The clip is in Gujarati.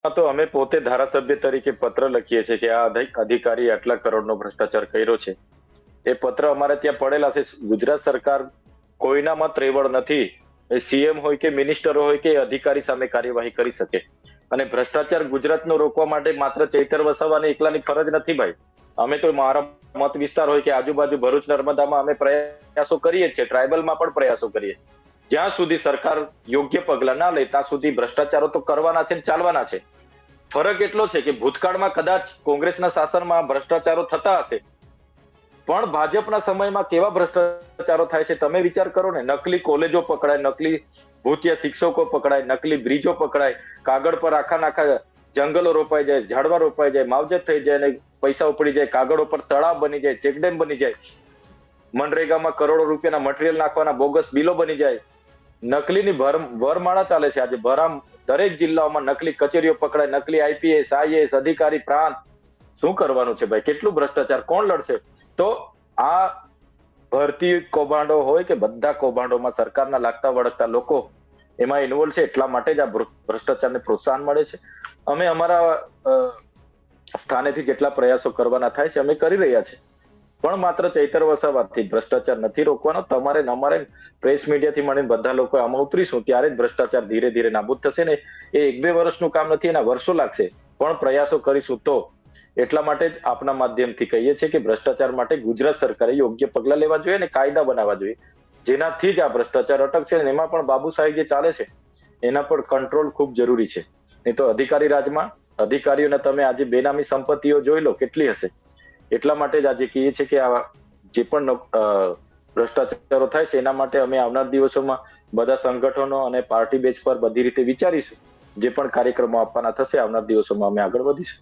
તો અમે પોતે ધારાસભ્ય તરીકે પત્ર લખીએ છીએ કે આ અધિકારી આટલા કરોડનો ભ્રષ્ટાચાર કર્યો છે. એ પત્ર અમારે ત્યાં પડેલા છે. ગુજરાત સરકાર કોઈનામાં ત્રેવડ નથી. એ સીએમ હોય કે મિનિસ્ટરો હોય કે અધિકારી સામે કાર્યવાહી કરી શકે. અને ભ્રષ્ટાચાર ગુજરાતનો રોકવા માટે માત્ર ચૈતર વસાવાની એકલાની ફરજ નથી ભાઈ. અમે તો મારા મત વિસ્તાર હોય કે આજુબાજુ ભરૂચ નર્મદામાં અમે પ્રયાસો કરીએ છીએ, ટ્રાયબલમાં પણ પ્રયાસો કરીએ. જ્યાં સુધી સરકાર યોગ્ય પગલા ના લે ત્યાં સુધી ભ્રષ્ટાચારો તો કરવાના છે, ચાલવાના છે. ફરક એટલો છે કે ભૂતકાળમાં કદાચ કોંગ્રેસના શાસનમાં ભ્રષ્ટાચારો થતા હશે, પણ ભાજપના સમયમાં કેવા ભ્રષ્ટાચારો થાય છે તમે વિચાર કરો ને. નકલી કોલેજો પકડાય, નકલી ભૂતિયા શિક્ષકો પકડાય, નકલી બ્રિજો પકડાય, કાગળ પર આખા જંગલો રોપાઈ જાય, ઝાડવા રોપાઈ જાય, માવજત થઈ જાય અને પૈસા ઉપડી જાય, કાગળો પર તળાવ બની જાય, ચેકડેમ બની જાય, મનરેગામાં કરોડો રૂપિયાના મટીરિયલ નાખવાના બોગસ બિલો બની જાય. નકલીની ભરમાળા ચાલે છે આજે. દરેક જિલ્લાઓમાં નકલી કચેરીઓ પકડાય, નકલી આઈપીએસ, આઈએએસ અધિકારી, પ્રાંત. શું કરવાનું છે ભાઈ? કેટલું ભ્રષ્ટાચાર કોણ લડશે? તો આ ભરતી કૌભાંડો હોય કે બધા કૌભાંડોમાં સરકારના લાગતા વળગતા લોકો એમાં ઇન્વોલ્વ છે. એટલા માટે જ આ ભ્રષ્ટાચારને પ્રોત્સાહન મળે છે. અમે અમારા સ્થાનેથી જેટલા પ્રયાસો કરવાના થાય છે અમે કરી રહ્યા છીએ, પણ માત્ર ચૈતર વસાવાથી ભ્રષ્ટાચાર નથી રોકવાનો. તમારે અમારે પ્રેસ મીડિયાથી મળીને બધા લોકો આમાં ઉતરીશું ત્યારે જ ભ્રષ્ટાચાર ધીરે ધીરે નાબૂદ થશે ને. એ 1-2 વર્ષનું કામ નથી, એના વર્ષો લાગશે, પણ પ્રયાસો કરીશું તો. એટલા માટે જ આપના માધ્યમથી કહીએ છીએ કે ભ્રષ્ટાચાર માટે ગુજરાત સરકારે યોગ્ય પગલા લેવા જોઈએ અને કાયદા બનાવવા જોઈએ, જેનાથી જ આ ભ્રષ્ટાચાર અટકશે. એમાં પણ બાબુ સાહેબ જે ચાલે છે એના પર કંટ્રોલ ખૂબ જરૂરી છે. નહીં તો અધિકારી રાજમાં અધિકારીઓને તમે આજે બેનામી સંપત્તિઓ જોઈ લો કેટલી હશે. એટલા માટે જ આજે કહીએ છીએ કે આ જે પણ ભ્રષ્ટાચારો થાય છે એના માટે અમે આવનાર દિવસોમાં બધા સંગઠનો અને પાર્ટી બેઝ પર બધી રીતે વિચારીશું. જે પણ કાર્યક્રમો આપવાના થશે આવનાર દિવસોમાં અમે આગળ વધીશું.